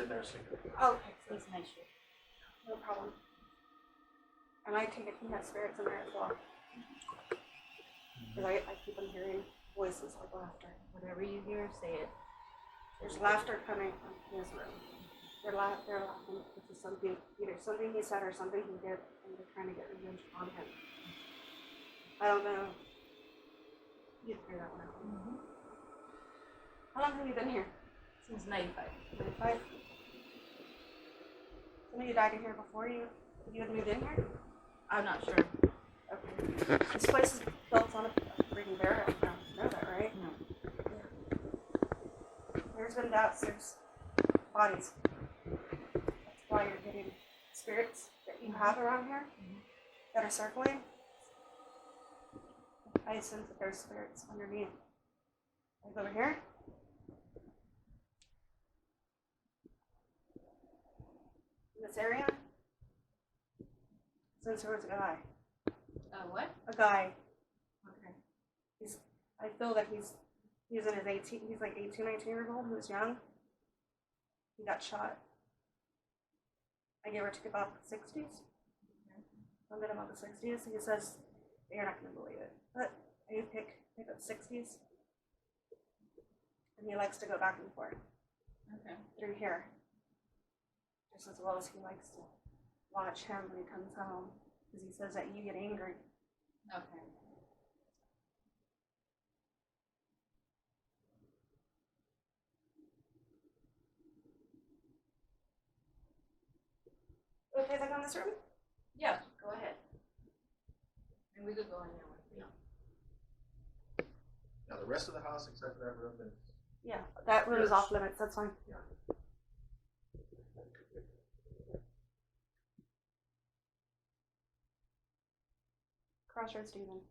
in there, so you can. Oh, okay, so It's nice shit. no problem. And I take it he has spirits in there as well. Because I keep on hearing voices like laughter. Whatever you hear, say it. There's laughter coming from his room. They're laughing, which is something, either something he said or something he did, and they're trying to get revenge on him. I don't know. You can figure that one out. Mm-hmm. How long have you been here? Since 95. 95? Some of you died in here before you had moved in here? I'm not sure. Okay. This place is built on a freaking burial ground. You know that, right? No. There's been doubts, there's bodies. That's why you're getting spirits that you have around here that are circling. I sense that there's spirits underneath. Like over here. In this area. Since there was a guy. What? A guy. Okay. I feel that he's in his 18, he's like 18, 19 years old, he was young. He got shot. I gave her to about the 60s. Something about the 60s. He says, you're not going to believe it. But I pick up 60s. And he likes to go back and forth. Okay. Through here. Just as well as he likes to watch him when he comes home. Because he says that you get angry. Okay. Okay, to go in this room? Yeah, go ahead. And we could go in there with you. Now, the rest of the house, except for that room, is. Yeah, that room is off limits, that's fine. Yeah. Crossroads Demon.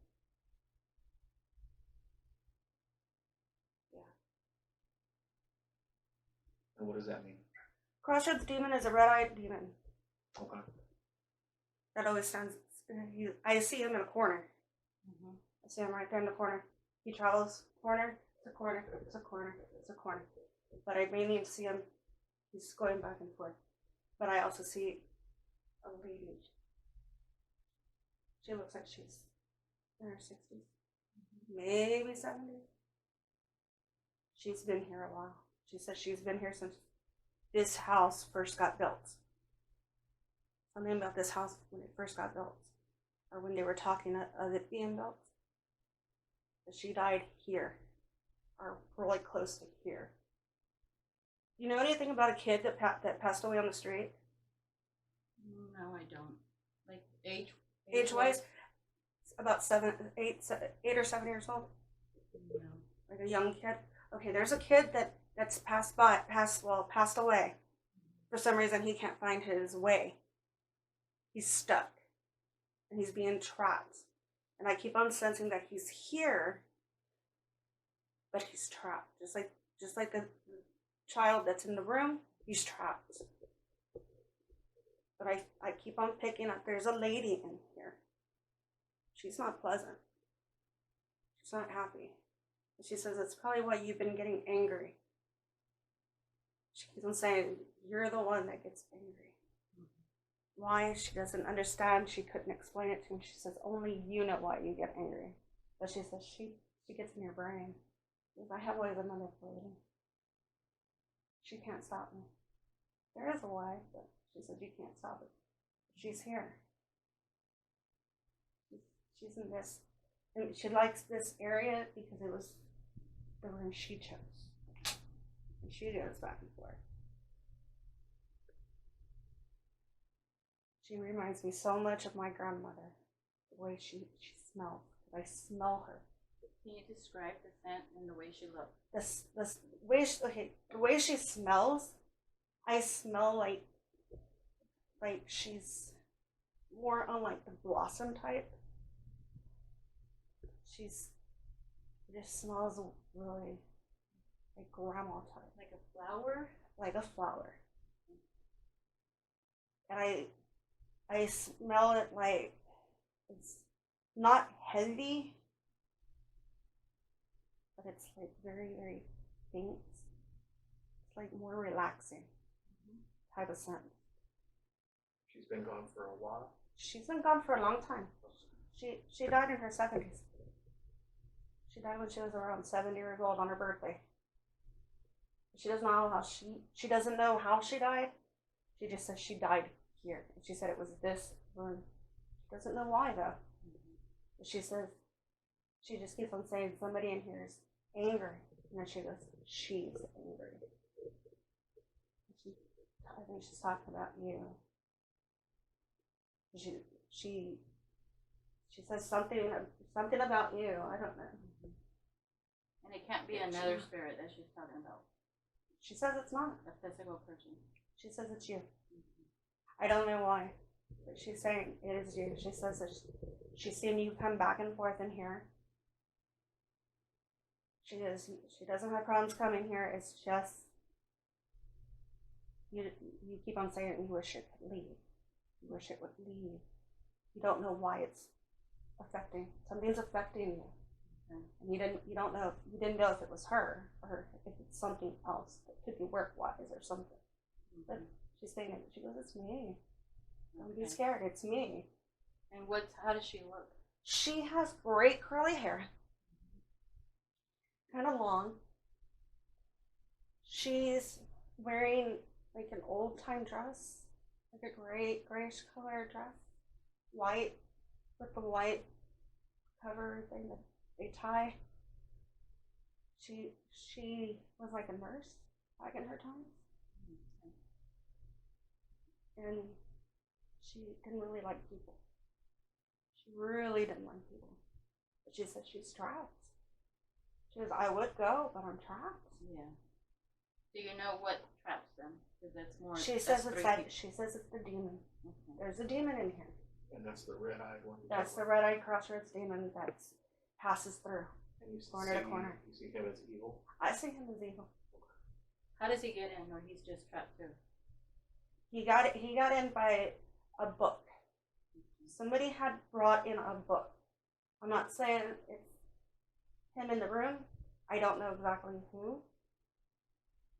Yeah. And what does that mean? Crossroads Demon is a red-eyed demon. Okay. That always stands. I see him in a corner. Mm-hmm. I see him right there in the corner. He travels corner to corner to corner to corner. But I mainly see him. He's going back and forth. But I also see a lady. She looks like she's in her 60s, maybe 70s. She's been here a while. She says she's been here since this house first got built. Something about this house when it first got built, or when they were talking of it being built. But she died here, or really close to here. You know anything about a kid that passed away on the street? No, I don't. Like Age-wise, about 8 or 7 years old. No. Like a young kid. Okay, there's a kid that's passed away. For some reason, he can't find his way. He's stuck, and he's being trapped. And I keep on sensing that he's here, but he's trapped. Just like the child that's in the room, he's trapped. But I keep on picking up. There's a lady in here. She's not pleasant. She's not happy. And she says, it's probably why you've been getting angry. She keeps on saying, you're the one that gets angry. Why? She doesn't understand. She couldn't explain it to me. She says, only you know why you get angry. But she says, she gets in your brain. Because I have ways of manipulating. She can't stop me. There is a way, but she says, you can't stop it. She's here. She's in this. And she likes this area because it was the room she chose. And she goes back and forth. She reminds me so much of my grandmother. The way she smells. I smell her. Can you describe the scent and the way she looks? The way she smells, I smell like she's more on like the blossom type. It just smells really like grandma type. Like a flower? Like a flower. And I smell it like it's not heavy, but it's like very, very faint. It's like more relaxing. type of scent. She's been gone for a while. She's been gone for a long time. She died in her 70s. She died when she was around 70 years old on her birthday. She doesn't know how she doesn't know how she died. She just says she died here. And she said it was this room. She doesn't know why though. She says she just keeps on saying somebody in here is angry. And then she goes, she's angry. I think she's talking about you. She says something about you. I don't know. And it can't be another spirit that she's talking about. She says it's not a physical person. She says it's you. I don't know why, but she's saying it is you. She says that she's seen you come back and forth in here. She doesn't have problems coming here. It's just you keep on saying you wish it could leave. You wish it would leave. You don't know why it's affecting. Something's affecting you. And you didn't know if it was her or if it's something else that could be work-wise or something. But she's saying it. She goes, "It's me. Don't be scared. It's me." And how does she look? She has great curly hair, kind of long. She's wearing like an old-time dress, like a grayish color dress, white with the white cover thing that they tie. She was like a nurse back in her time, and she didn't really like people. She really didn't like people. But she said she's trapped. She goes, "I would go, but I'm trapped." Yeah. Do you know what traps them? Because that's more. She says it's the demon. Okay. There's a demon in here. And that's the red-eyed one. That's the red-eyed crossroads demon that passes through And you corner to corner. You see him as evil. I see him as evil. How does he get in, or he's just trapped too? He got in by a book. Somebody had brought in a book. I'm not saying it's him in the room. I don't know exactly who.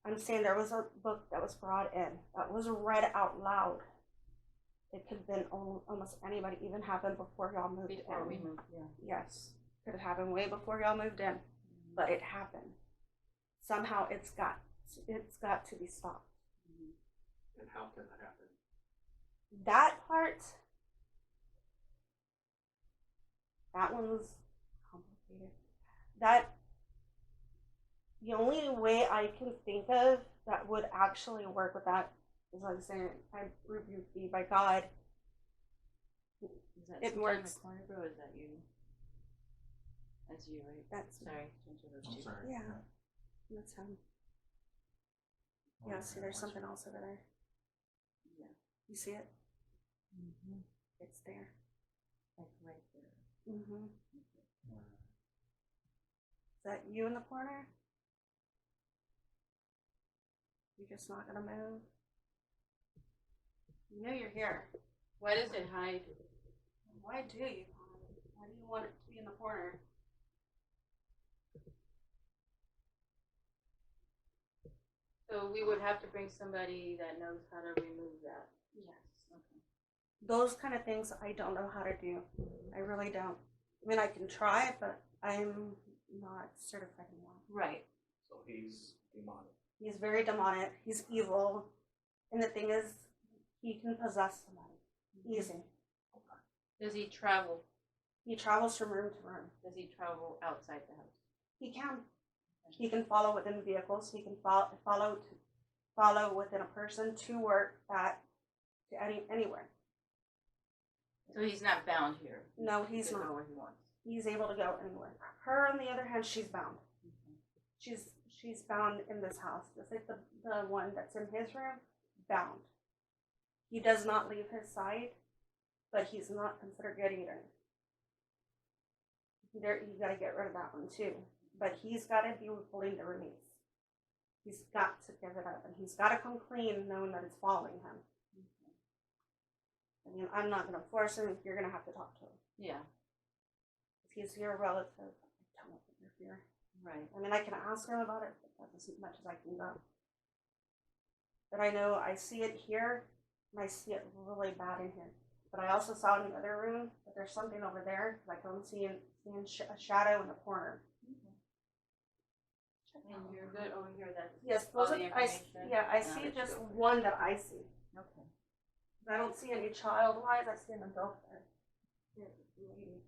I'm saying there was a book that was brought in that was read out loud. It could have been almost anybody, even happened before y'all moved Before in. we moved, yeah. Yes, could have happened way before y'all moved in, but it happened. Somehow it's got to be stopped. And how can that happen? That part, that one was complicated. The only way I can think of that would actually work with that is like saying, "I rebuke thee by God." Is that It sometime works. in the corner, bro? Is that you? That's you, right? That's Sorry. I'm sorry. Yeah, that's him. Yeah, see, there's something else over there. Yeah. You see it? Mm-hmm. It's there. Like right there. Mm-hmm. Is that you in the corner? You're just not gonna move? You know you're here. Why does it hide? Why do you hide? Why do you want it to be in the corner? So we would have to bring somebody that knows how to remove that. Yes. Okay. Those kind of things I don't know how to do. I really don't. I mean, I can try, but I'm not certified in that. Right. So he's demonic. He's very demonic. He's evil. And the thing is, he can possess somebody. Easy. Does he travel? He travels from room to room. Does he travel outside the house? He can. He can follow within vehicles. He can follow within a person to work to anywhere. So he's not bound here. No, he's He can not. go where he wants. He's able to go anywhere. Her, on the other hand, she's bound. She's bound in this house. Just like the one that's in his room, bound. He does not leave his side, but he's not considered good either. You got to get rid of that one too. But he's got to be willing to release. He's got to give it up, and he's got to come clean, knowing that it's following him. I mean, I'm not going to force him. You're going to have to talk to him. Yeah. If he's your relative, I don't interfere. Right. I mean, I can ask him about it, but that's as much as I can go. but I know I see it here, and I see it really bad in here. But I also saw in the other room that there's something over there, like I'm seeing a shadow in the corner. And you're good over here, that's Yes, all those the are, I information? see just one that I see. Okay. I don't see any child wise, I see an adult there. Lady.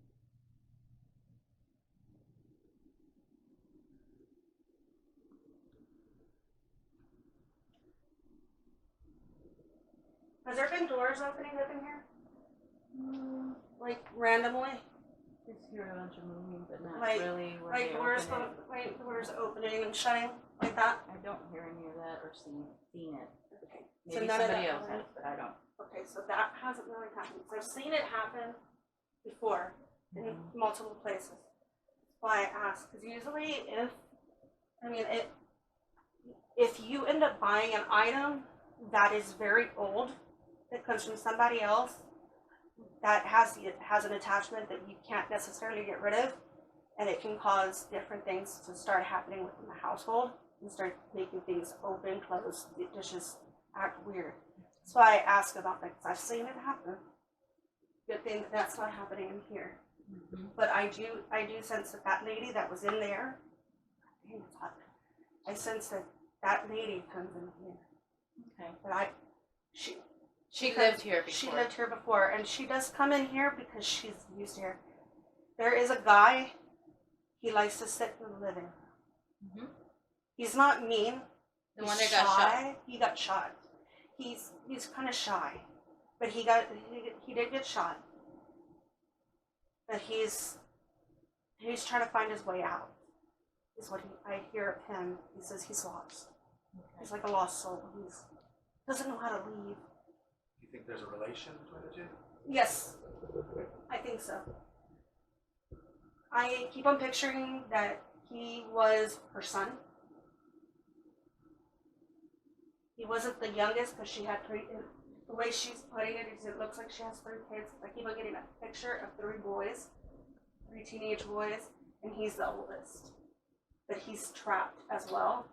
Has there been doors opening up in here? Like randomly? Just hear a bunch of moving, but not Like- really where Like they doors, open it. like doors opening and shutting like that? I don't hear any of that or seen it. Okay. So Maybe none of somebody that else happened? has, but I don't. Okay, so that hasn't really happened. So I've seen it happen before in multiple places. That's why I ask, because usually if you end up buying an item that is very old, that comes from somebody else, that has an attachment that you can't necessarily get rid of, and it can cause different things to start happening within the household and start making things open, close, dishes act weird. That's why I ask about that, because I've seen it happen. Good thing that's not happening in here. But I do sense that lady that was in there, dang, it's hot. I sense that lady comes in here. Okay. But She lived here before. She lived here before, and she does come in here because she's used here. There is a guy, he likes to sit in the living room. He's not mean. The He's one that got shot. He got shot. He's kind of shy, but he did get shot. But he's trying to find his way out. Is what I hear of him. He says he's lost. He's like a lost soul. He doesn't know how to leave. You think there's a relation between the two? Yes, I think so. I keep on picturing that he was her son. He wasn't the youngest because she had three. The way she's putting it is, it looks like she has 3 kids. I keep on getting a picture of 3 boys, 3 teenage boys, and he's the oldest. But he's trapped as well.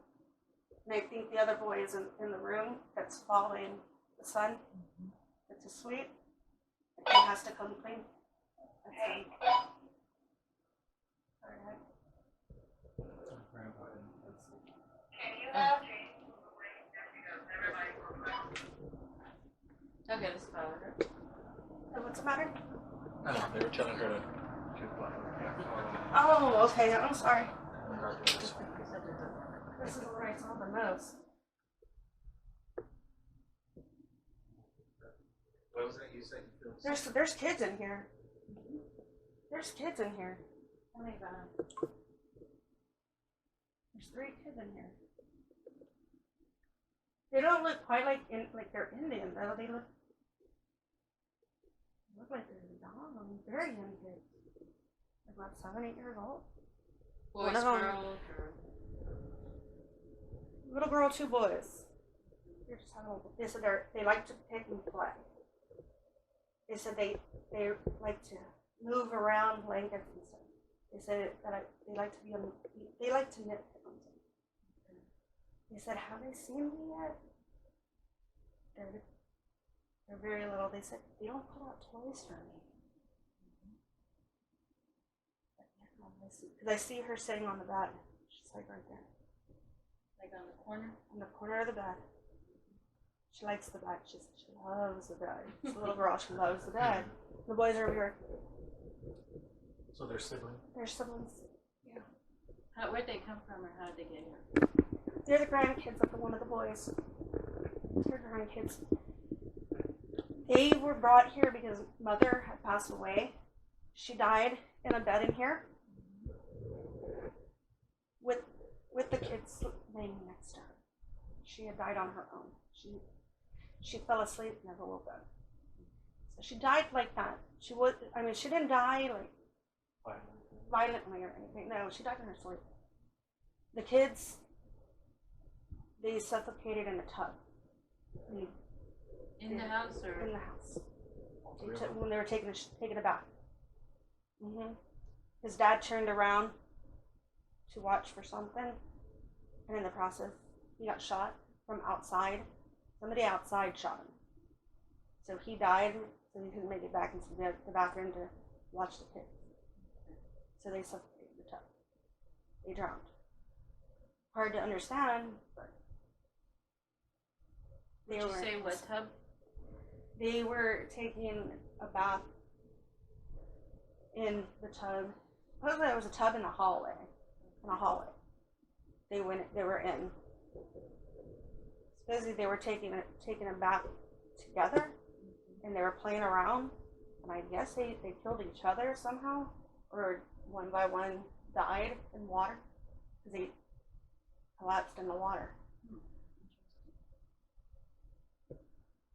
And I think the other boy is in the room that's following the son. It's a sweet. He has to come clean. Okay. Alright. Okay, this is her. So what's the matter? They were telling her to Oh, okay. I'm sorry. This is where I saw the most. What was that you said you feel? There's kids in here. There's kids in here. Oh my god. There's 3 kids in here. They don't look quite like they're Indian though. They look like they're young, very young kids. Like about 7, 8 years old. Boys, One of them- girls, or Little girl, 2 boys. They said they like to pick and play. They said they like to move around blankets and stuff. They said that they like to they like to knit. They said, have they seen me yet? They're very little. They said they don't pull out toys for me. Because I see her sitting on the bed. She's like right there. like on the corner. On the corner of the bed. She likes the bed. She loves the bed. She's a little girl. She loves the bed. The boys are over here. So they're siblings? They're siblings. Yeah. Where'd they come from, or how did they get here? They're the grandkids of one of the boys. They're grandkids. They were brought here because mother had passed away. She died in a bed in here with the kids laying next to her. She had died on her own. She fell asleep, never woke up. So she died like that. She didn't die like violently or anything. No, she died in her sleep. The kids, they suffocated in a tub. In the house, or? In the house. When they were taking a bath. His dad turned around to watch for something, and in the process, he got shot from outside Somebody outside shot him. So he died, so he couldn't make it back into the bathroom to watch the kids. So they suffocated the tub. They drowned. Hard to understand, but Did you say what tub? They were taking a bath in the tub. Supposedly there was a tub in the hallway. They were in. Supposedly they were taking a bath together, and they were playing around. And I guess they killed each other somehow, or one by one died in water because they collapsed in the water.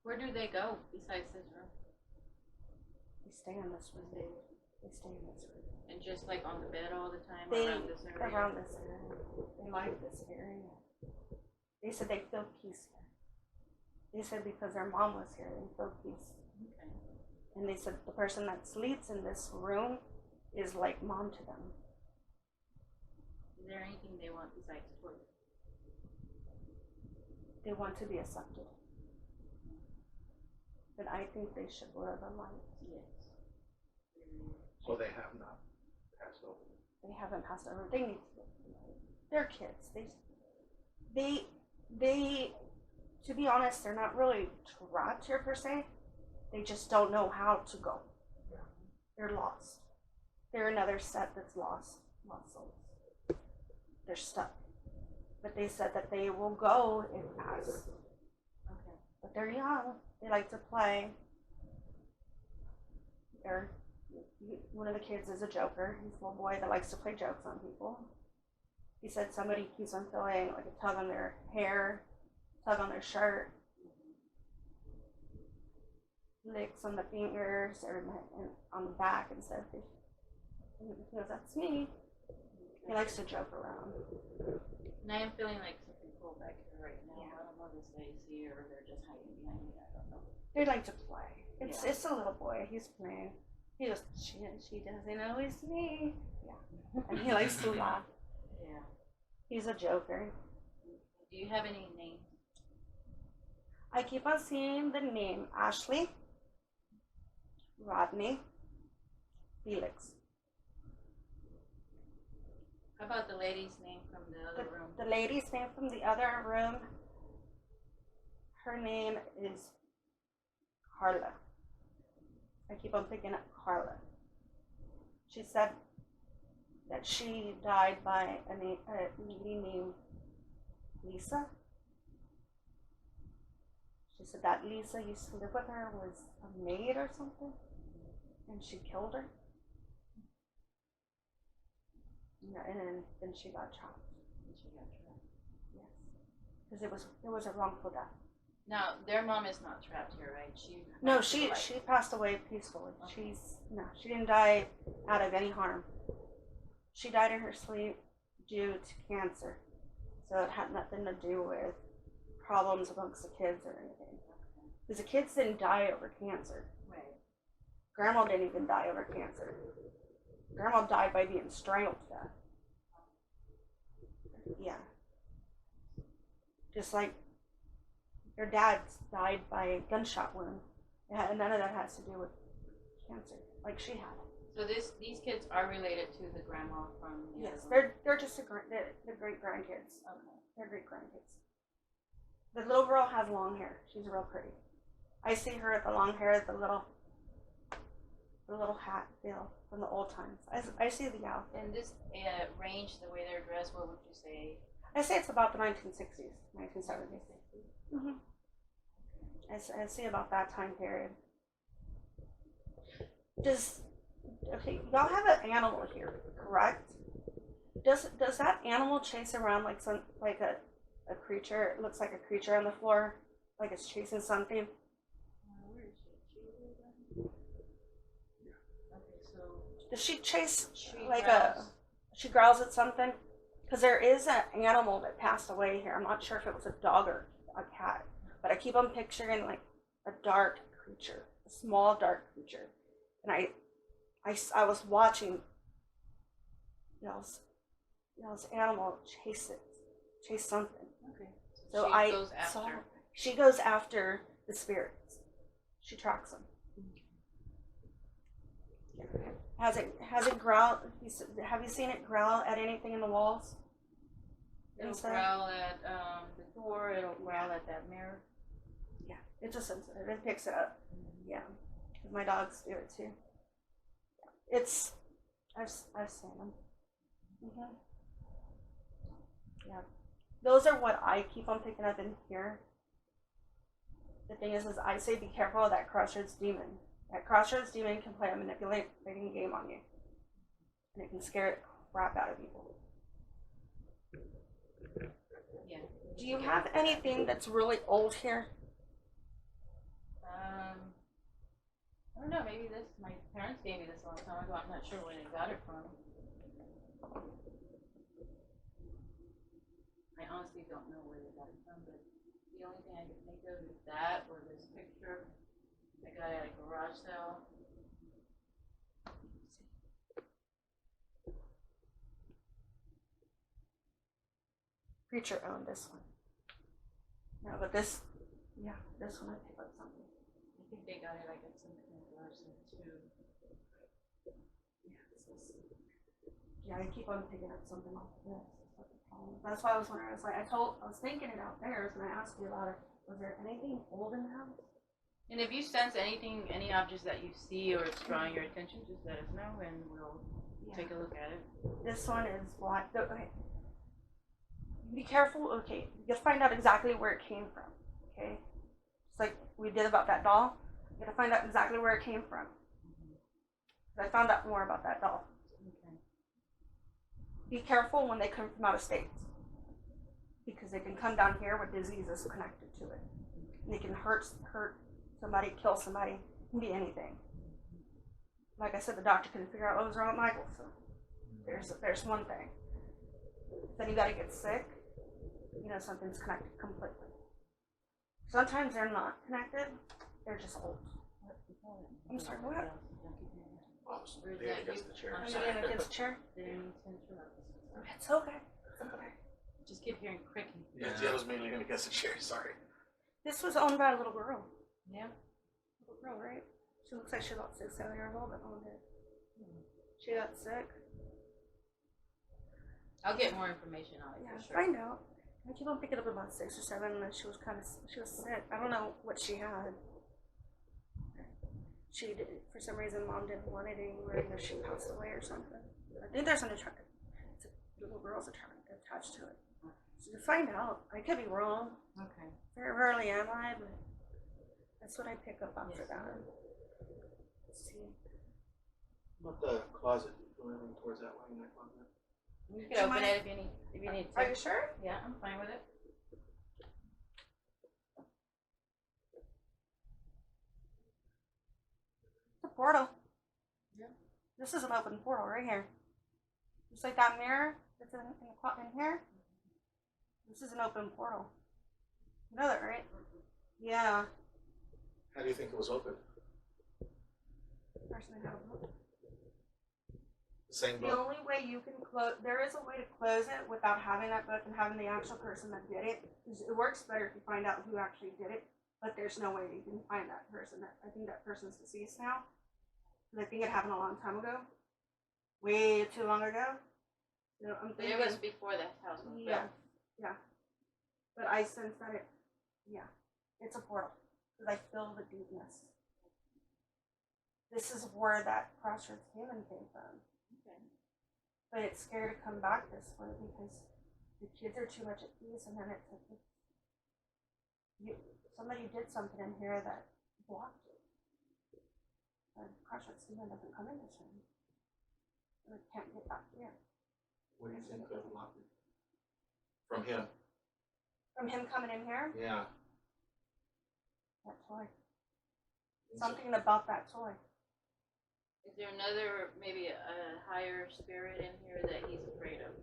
Where do they go besides this room? They stay in this room. They stay in this room. And just like on the bed all the time Around this area? They like this area. They said they feel peace here. They said because their mom was here, they feel peace. Okay. And they said the person that sleeps in this room is like mom to them. Is there anything they want besides toys? They want to be accepted. But I think they should live a life. Yes. So they have not passed over. They haven't passed over. They need to live a life. They're kids. They, to be honest, they're not really trapped here per se. They just don't know how to go. They're lost. They're another set that's lost souls. They're stuck. But they said that they will go if asked. Okay. But they're young. They like to play. One of the kids is a joker. He's a little boy that likes to play jokes on people. He said somebody keeps on feeling like a tug on their hair, tug on their shirt, licks on the fingers or on the back and stuff. He goes, "That's me." He likes to joke around. And I am feeling like something cool back here right now. Yeah. I don't know if they see or they're just hiding behind me. I don't know. They like to play. It's a little boy. He's playing. He goes, she doesn't know it's me. Yeah. And he likes to laugh. Yeah. He's a joker. Do you have any names? I keep on seeing the name Ashley, Rodney, Felix. How about the lady's name from the other room? The lady's name from the other room, her name is Carla. I keep on picking up Carla. She said that she died by a lady named Lisa. She said that Lisa used to live with her, was a maid or something, and she killed her. Yeah, and then she got trapped. Yes, because it was a wrongful death. Now their mom is not trapped here, right? She passed away peacefully. Okay. She didn't die out of any harm. She died in her sleep due to cancer. So it had nothing to do with problems amongst the kids or anything. Because the kids didn't die over cancer. Right. Grandma didn't even die over cancer. Grandma died by being strangled to death. Yeah. Just like your dad died by a gunshot wound. None of that has to do with cancer, like she had. So these kids are related to the grandma from the yes, other they're just the great grandkids. Okay. They're great grandkids. The little girl has long hair. She's real pretty. I see her with the long hair, the little hat deal from the old times. I see the outfit. And this range, the way they're dressed, what would you say? I say it's about the 1960s, 1970s. Mm-hmm. I see about that time period. Y'all have an animal here, correct? Does that animal chase around like a creature? It looks like a creature on the floor, like it's chasing something. Where is she? Okay, so Does she chase she growls. growls at something? Because there is an animal that passed away here. I'm not sure if it was a dog or a cat, but I keep on picturing like a dark creature, a small dark creature, and I was watching y'all's animal chase something. Okay. So she I goes saw after. She goes after the spirits. She tracks them. Has it growl? Have you seen it growl at anything in the walls? It'll Inside? growl at the door. It'll growl at that mirror. Yeah, it's just sensitive. It picks it up. Yeah, because my dogs do it too. It's I've seen them. Yeah, those are what I keep on picking up in here. The thing is I say be careful of that crossroads demon. That crossroads demon can play a manipulating game on you, and it can scare the crap out of people. Yeah. Do you have anything that's really old here? I don't know, maybe this, my parents gave me this a long time ago, I'm not sure where they got it from. I honestly don't know where they got it from, but the only thing I can think of is that, or this picture I got at a garage sale. Preacher owned this one. No, but this one I picked up something. I think they got it like at some kind of garage sale too. Yeah, I keep on picking up something off this. That's why I was wondering. I was thinking it out there, and I asked you about it. Was there anything old in the house? And if you sense anything, any objects that you see or it's drawing your attention, just let us know and we'll take a look at it. This one is black. Okay. Be careful. Okay, you'll find out exactly where it came from. Okay, just like we did about that doll. You gotta find out exactly where it came from. I found out more about that doll. Okay. Be careful when they come from out of state, because they can come down here with diseases connected to it. And they can hurt somebody, kill somebody, it can be anything. Like I said, the doctor couldn't figure out what was wrong with Michael, so there's one thing. Then you gotta get sick, something's connected completely. Sometimes they're not connected, they're just old. I'm sorry, what? Or is that against the chair? I'm getting against the chair. It's okay. It's okay. Just keep hearing creaking. Yeah, that was mainly against the chair. Sorry. This was owned by a little girl. Yeah. Little girl, right? She looks like she's about 6, 7 years old, but owned it. She got sick. I'll get more information on it. Yeah, for sure. find out. I keep on picking up about 6 or 7, and then she was sick. I don't know what she had. She did, for some reason, Mom didn't want it anymore, she passed away or something. I think there's an little girl's attached to it. So to find out, I could be wrong. Okay. Very rarely am I, but that's what I pick up after that. Let's see. What the closet? Going towards that way in that closet. You can open it if you need to. Are you sure? Yeah, I'm fine with it. It's a portal. Yeah. This is an open portal right here. Just like that mirror that's in here. This is an open portal. You know that, right? Yeah. How do you think it was opened? Person had a book. The same The book? only way you can close, there is a way to close it without having that book and having the actual person that did it. It works better if you find out who actually did it, but there's no way you can find that person. I think that person's deceased now. Because I think it happened a long time ago. Way too long ago. I'm thinking, It was before the house was built. Yeah. But I sense that it's a portal. Because I feel the deepness. This is where that crossroads demon came from. Okay. But it's scary to come back this way because the kids are too much at peace, and then somebody did something in here that blocked it. And crossroads demon doesn't come in this room. And it can't get back here. What do you think could have blocked it? From him? From him coming in here, Yeah. that toy. Something about that toy. Is there another, maybe a higher spirit in here that he's afraid of?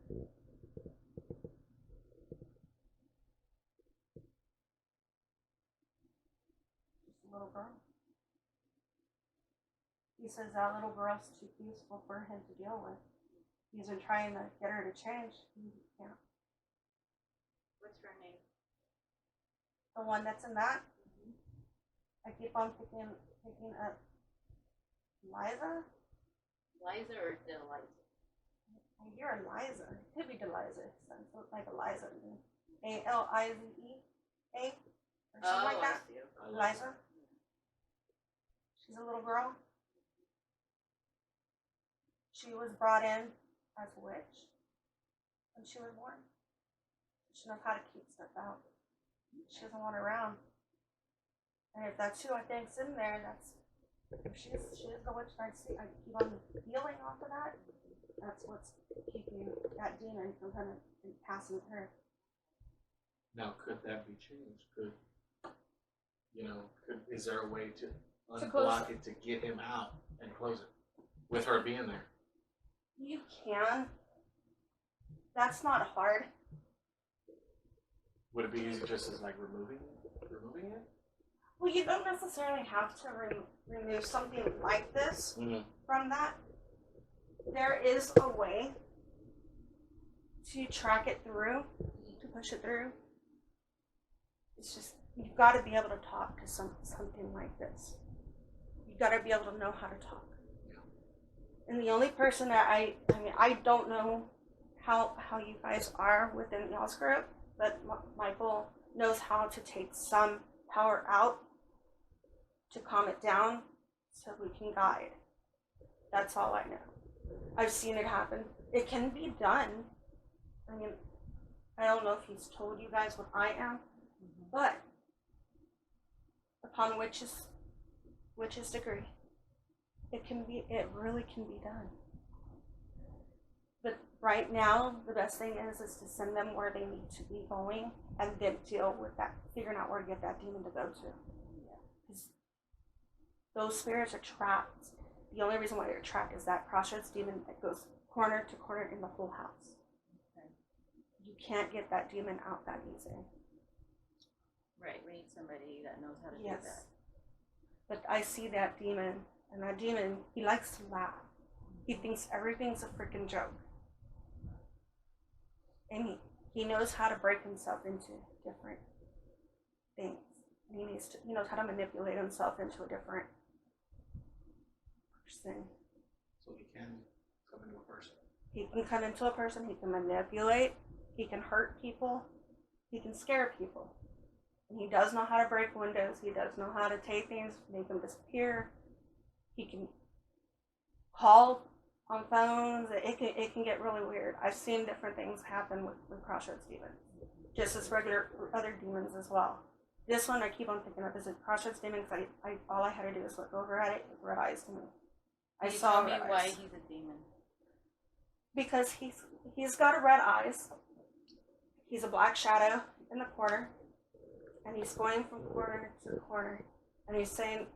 Just a little girl. He says that little girl's too peaceful for him to deal with. He's been trying to get her to change. He can't. What's her name? The one that's in that. I keep on picking up Liza. Liza or Deliza? I hear Eliza. It could be Deliza. Sounds like Eliza. Alize. Or something like that. I see. Eliza. She's a little girl. She was brought in as a witch when she was born. She knows how to keep stuff out. She doesn't want it around. And if that's who I think's in there, that's if she is the witch I see. I keep on feeling off of that. That's what's keeping that demon from kind of passing her. Now, could that be changed? Is there a way to close unblock it to get him out and close it with her being there? You can. That's not hard. Would it be easy just as like removing it? Well, you don't necessarily have to remove something like this from that. There is a way to track it through, to push it through. It's just, you've got to be able to talk to something like this. You've got to be able to know how to talk. And the only person that I don't know how you guys are within y'all's group, but Michael knows how to take some power out to calm it down so we can guide. That's all I know. I've seen it happen. It can be done. I mean, I don't know if he's told you guys what I am, but upon witches degree, it really can be done. But right now, the best thing is to send them where they need to be going and then deal with that, figuring out where to get that demon to go to. Because those spirits are trapped. The only reason why they're trapped is that crossroads demon that goes corner to corner in the whole house. Okay. You can't get that demon out that easy. Right, we need somebody that knows how to do Yes. that. But I see that demon, and that demon, he likes to laugh. He thinks everything's a freaking joke. And he knows how to break himself into different things. And he knows how to manipulate himself into a different person. So he can come into a person. He can come into a person, he can manipulate, he can hurt people, he can scare people. And he does know how to break windows, he does know how to take things, make them disappear. He can call on phones. It can get really weird. I've seen different things happen with crossroads demons. Just as regular other demons as well. This one I keep on thinking of is a crossroads demon because all I had to do was look over at it with red eyes to me. Can you tell me why he's a demon? Because he's got a red eyes. He's a black shadow in the corner. And he's going from corner to corner. And he's saying,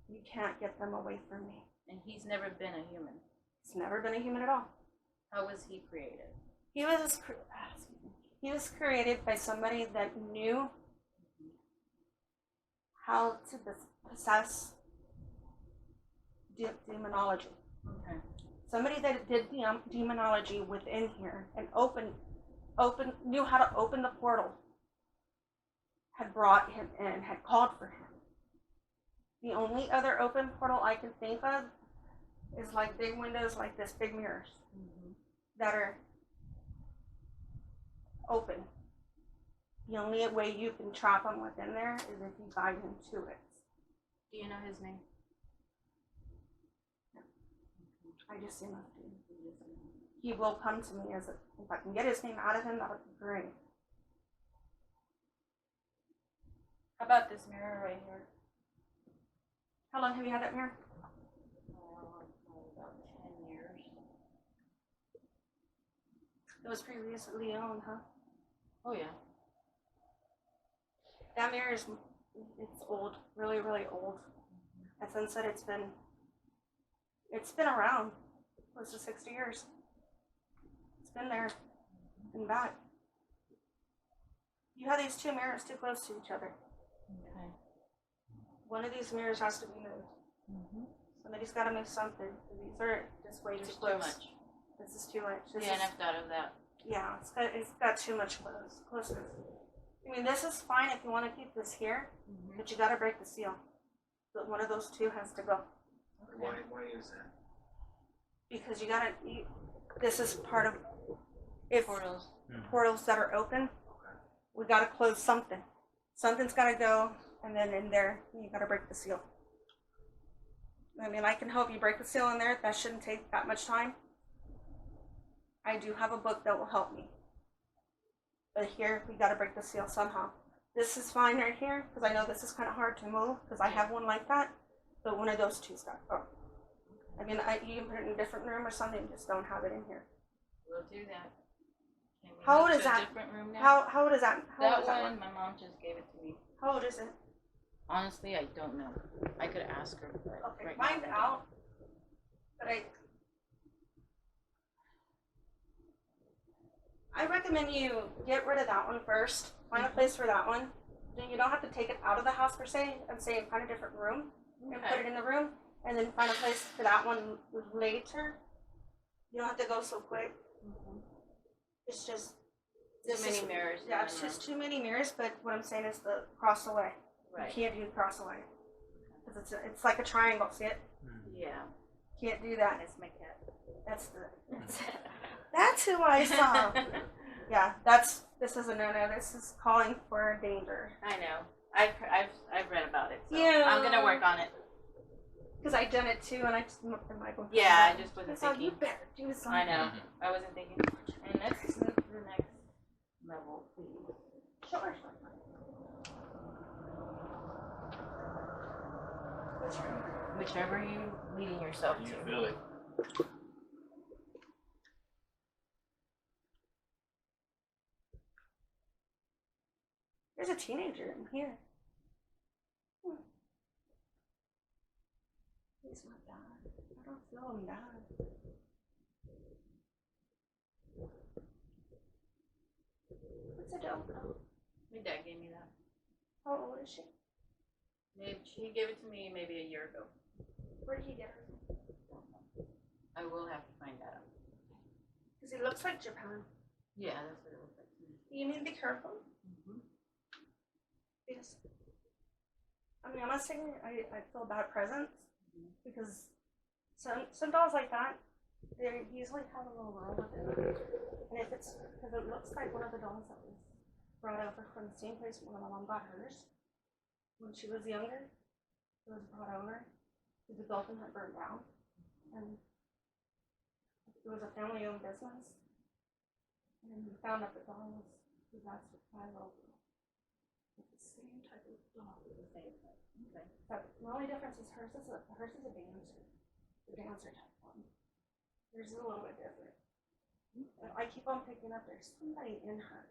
you can't get them away from me. And he's never been a human. He's never been a human at all. How was he created? He was created by somebody that knew how to possess demonology. Okay. Somebody that did demonology within here and knew how to open the portal, had brought him in, had called for him. The only other open portal I can think of is like big windows like this, big mirrors that are open. The only way you can trap him within there is if you guide him to it. Do you know his name? No. I just see nothing. He will come to me if I can get his name out of him, that would be great. How about this mirror right here? How long have you had that mirror? About 10 years. It was previously owned, huh? Oh yeah. That mirror it's old, really, really old. As Son said, it's been around close to 60 years. It's been there and back. You have these two mirrors too close to each other. Okay. One of these mirrors has to be moved. Somebody's got to move something. These are just way too Just close. too much. This is too much. Yeah, and I've thought of that. Yeah, it's got too much closeness. I mean, this is fine if you want to keep this here, but you gotta break the seal. But one of those two has to go. Why is that? Because you gotta, this is part of, if Portals. portals that are open, we gotta close something. Something's gotta go, and then in there, you gotta break the seal. I mean, I can help you break the seal in there. That shouldn't take that much time. I do have a book that will help me. But here, we gotta break the seal somehow. This is fine right here, because I know this is kind of hard to move, because I have one like that. But one of those two's got to go. I mean, you can put it in a different room or something, just don't have it in here. We'll do that. Can we How move old to is a that? different room now? How old is that? How old That is that one, my mom just gave it to me. How old is it? Honestly, I don't know. I could ask her, but Okay, right now, find I don't. out. But I recommend you get rid of that one first. Find a place for that one. Then you don't have to take it out of the house per se and say find a different room and put it in the room, and then find a place for that one later. You don't have to go so quick. It's just Too many mirrors. Yeah, it's just too many mirrors. But what I'm saying is the cross away. Right. You can't do cross away because it's like a triangle. See it? Yeah. Can't do that. That's my cat. That's who I saw. Yeah, this is a no-no. This is calling for danger. I know. I've read about it. So Yeah. I'm gonna work on it. Because I done it too, and I just looked at Michael. Yeah, I just wasn't I thought you thinking. better do something. I know. I wasn't thinking. And let's move to the next level, please. Sure. Whichever you leading yourself You to. feel it. There's a teenager in here. He's not bad. I don't feel him bad. What's a dope? My dad gave me that. How old is she? Maybe he gave it to me maybe a year ago. Where did he get her? I will have to find that out. Because he looks like Japan. Yeah, that's what it looks like to me. You need to be careful. Because, I mean, I'm not saying I feel bad presents. Because some dolls like that, they usually have a little wrong with it. And if it's, because it looks like one of the dolls that was brought over from the same place when my mom got hers. When she was younger, it was brought over. The dolphin had burned down. And it was a family-owned business. And we found out the doll was that's my little girl. It's the same type of doll. The same thing. Okay. But the only difference is hers is a dancer. The dancer type one. Yours is a little bit different. But I keep on picking up there's somebody in her.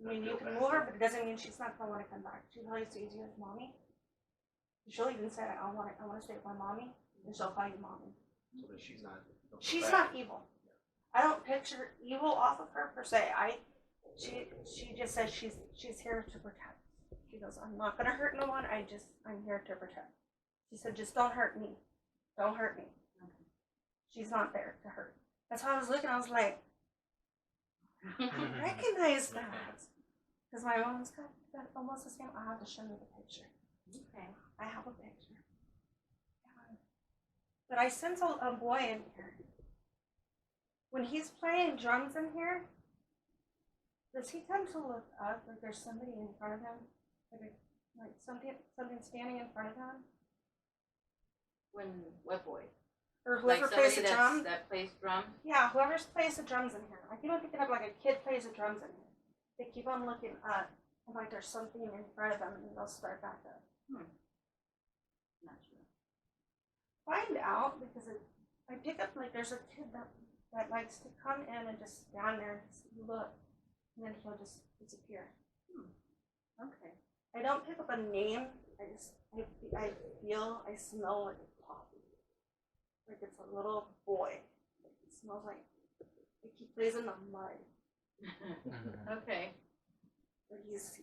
I mean, you can move her, but it doesn't mean she's not gonna want to come back. She probably sees you as mommy. She'll even say, I want to stay with my mommy, and she'll call you mommy. So that she's not. She's not evil. I don't picture evil off of her per se. She just says she's here to protect. She goes, I'm not gonna hurt no one. I'm here to protect. She said, just don't hurt me. Don't hurt me. Okay. She's not there to hurt. That's how I was looking. I was like, I recognize that. Because my mom's got almost the same. I have to show you the picture. Okay. I have a picture. But I sense a boy in here. When he's playing drums in here, does he tend to look up like there's somebody in front of him? Like something standing in front of him? What boy? Or whoever like plays the somebody drums? that plays drums? Yeah, whoever plays the drums in here. I keep on picking up like a kid plays the drums in here. They keep on looking up and like there's something in front of them and they'll start back up. Not sure. Find out because I pick up like there's a kid that likes to come in and just stand there and just look and then he'll just disappear. Okay. I don't pick up a name. I feel, I smell like a coffee. Like it's a little boy. It smells like he plays in the mud. Okay. But he's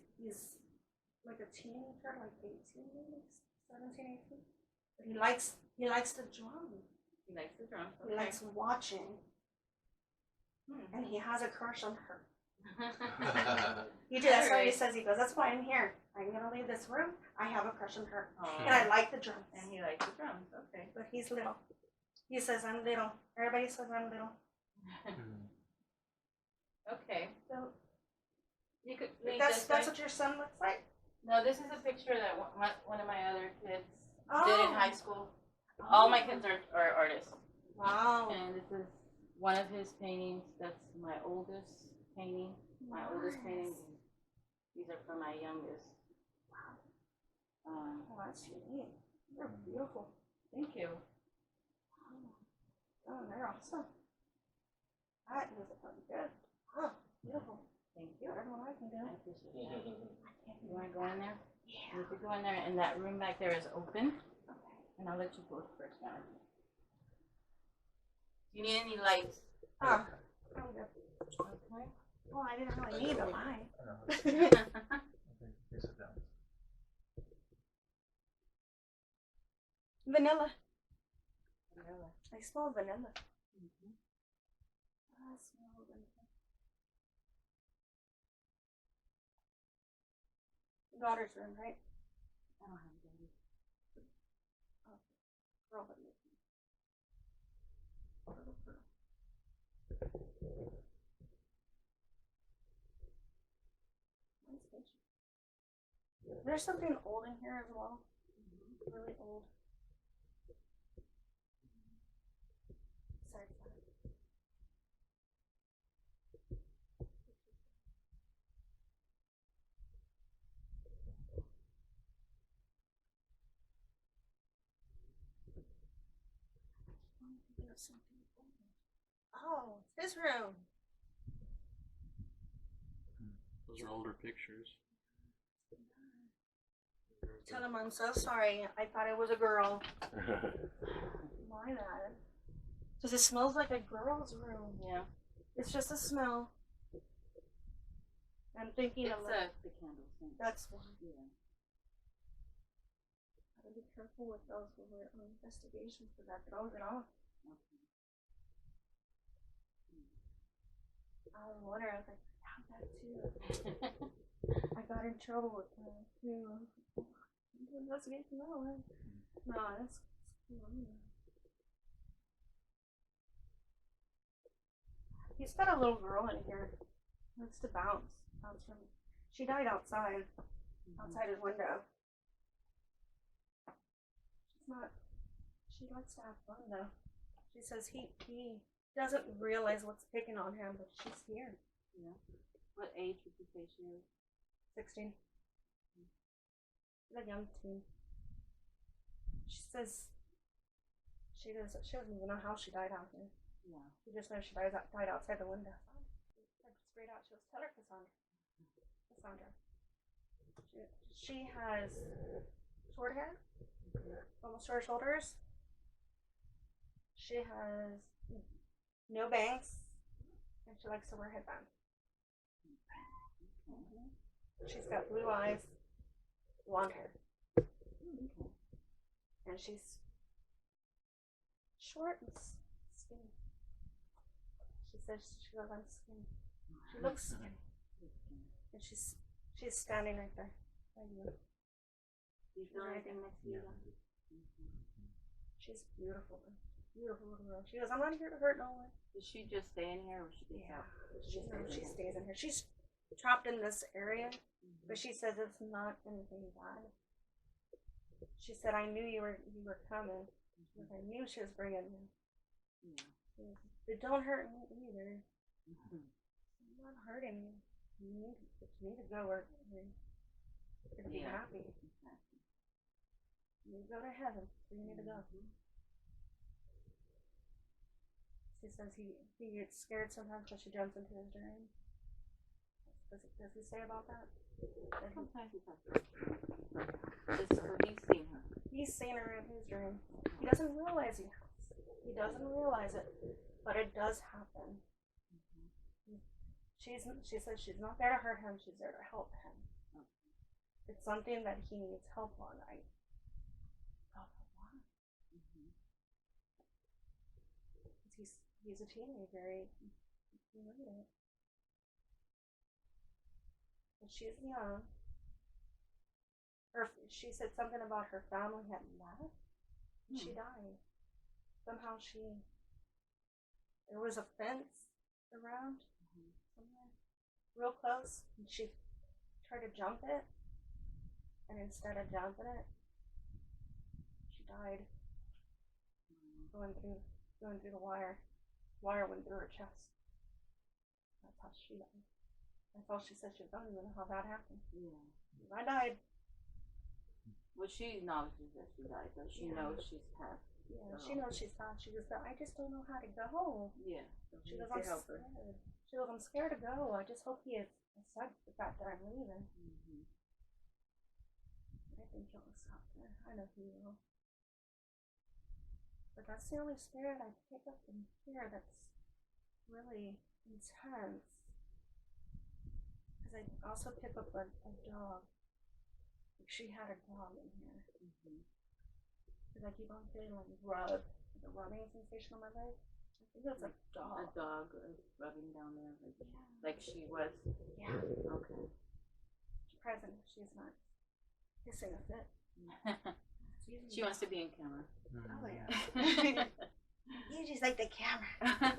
like a teenager, like 18 maybe, 17, 18. But he likes the drum. He likes the drums. He likes watching. And he has a crush on her. You do. That's why he Alright. says, he goes, that's why I'm here. I'm going to leave this room. I have a crush on her. Aw. And I like the drums. And he likes the drums. Okay. But he's little. He says, I'm little. Everybody says I'm little. Okay. So You could leave that's this that's way. what your son looks like? No, this is a picture that one of my other kids Oh. did in high school. All my kids are artists. Wow. And this is one of his paintings. That's my oldest painting. My oldest painting. These are from my youngest. Oh, that's unique. They're beautiful. Thank you. Oh, they're awesome. That is good. Oh, beautiful. Thank you. Better than what I can do. I appreciate that. You want to go in there? Yeah. You could go in there, and that room back there is open. Okay. And I'll let you go first now. Do you need any lights? Oh, I'm good. Okay. Well, I didn't really need a light. Okay, sit down. Vanilla. I smell vanilla. Mhm. I smell vanilla. Daughter's room, right? I don't have any. Girl, but me. Little girl. Nice picture. There's something old in here as well. Really old. Sorry for that. I'm thinking of something old. Oh, it's his room. Those are older pictures. Tell him I'm so sorry. I thought it was a girl. My bad. Because it smells like a girl's room. Yeah. It's just a smell. I'm thinking It's of the candle scent. that's why. Yeah. Gotta be careful with those when we're on investigation because that throws it off. Okay. I was wondering, I was like, I have that too. I got in trouble with that too. Investigation, no, that's cool. He's got a little girl in here. Likes to bounce from. She died outside his window. She's not. She likes to have fun though. She says he doesn't realize what's picking on him, but she's here. Yeah. What age would you say she is? 16. She's a young teen. She says she doesn't even know how she died out here. Yeah. She just knows she died outside the window. Straight out, she was tell her Cassandra. She has short hair, almost to her shoulders. She has no bangs, and she likes to wear headbands. She's got blue eyes, blonde hair, and she's short and skinny. She says she goes, I'm skinny. She looks skinny, and she's standing right there. Right here. Do you feel anything next to you? She's beautiful, beautiful little girl. She goes, I'm not here to hurt no one. Does she just stay in here, or she gets out? She stays in here. She's trapped in this area, but she says it's not anything bad. She said, I knew you were coming. I knew she was bringing you. Yeah. But don't hurt me either. Mm-hmm. I'm not hurting you. You need to go where to be happy. Exactly. You go to heaven. So you need to go. She says he gets scared sometimes because she jumps into his dream. Does he say about that? Sometimes he talks about her. He's seen her. He's seen her in his dream. He doesn't realize he has. He doesn't realize it, but it does happen. She says she's not there to hurt him. She's there to help him. It's something that he needs help on. He's a teenager. He made it. And she's young. She said something about her family had left. And she died. Somehow there was a fence around somewhere real close, and she tried to jump it, and instead of jumping it, she died going through the wire. Wire went through her chest. That's how she died. That's all she said. She don't even know how that happened. Yeah. I died. Well, she acknowledges that she died, but she knows she's passed. Yeah, she knows she's passed. She just said, I just don't know how to go. Yeah. So She goes, I'm scared. She goes, I'm scared to go. I just hope he accepts the fact that I'm leaving. I think he'll accept her. I know he will. But that's the only spirit I pick up in here that's really intense. Because I also pick up a dog. Like she had a dog in here. Because I keep on feeling like the rubbing sensation on my leg. I think it's a dog. A dog rubbing down there, like she was. Yeah. Okay. Present. She's not hissing a fit. She wants to be in camera. Oh yeah. You just like the camera.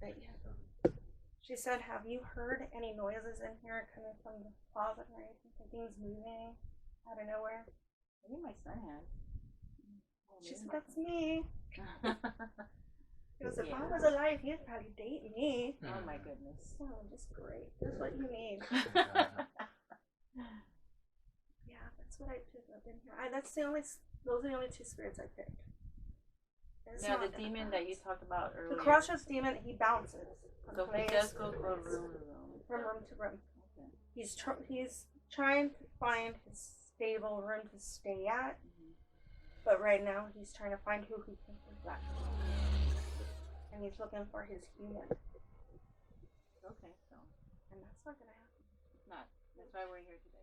But yeah. She said, have you heard any noises in here coming from the closet or anything? Things moving out of nowhere? Maybe my son has. She said, that's me. She goes, if I was alive, you'd probably date me. Oh my goodness. Oh, just great. That's what you need. Yeah, that's what I picked up in here. Those are the only two spirits I picked. Now the demon that you talked about earlier. The crossroads demon, he bounces. So he does go from room to room. From room to room. Okay. He's trying to find his stable room to stay at, but right now he's trying to find who he can possess. And he's looking for his human. Okay, so. And that's not gonna happen. It's not. That's why we're here today.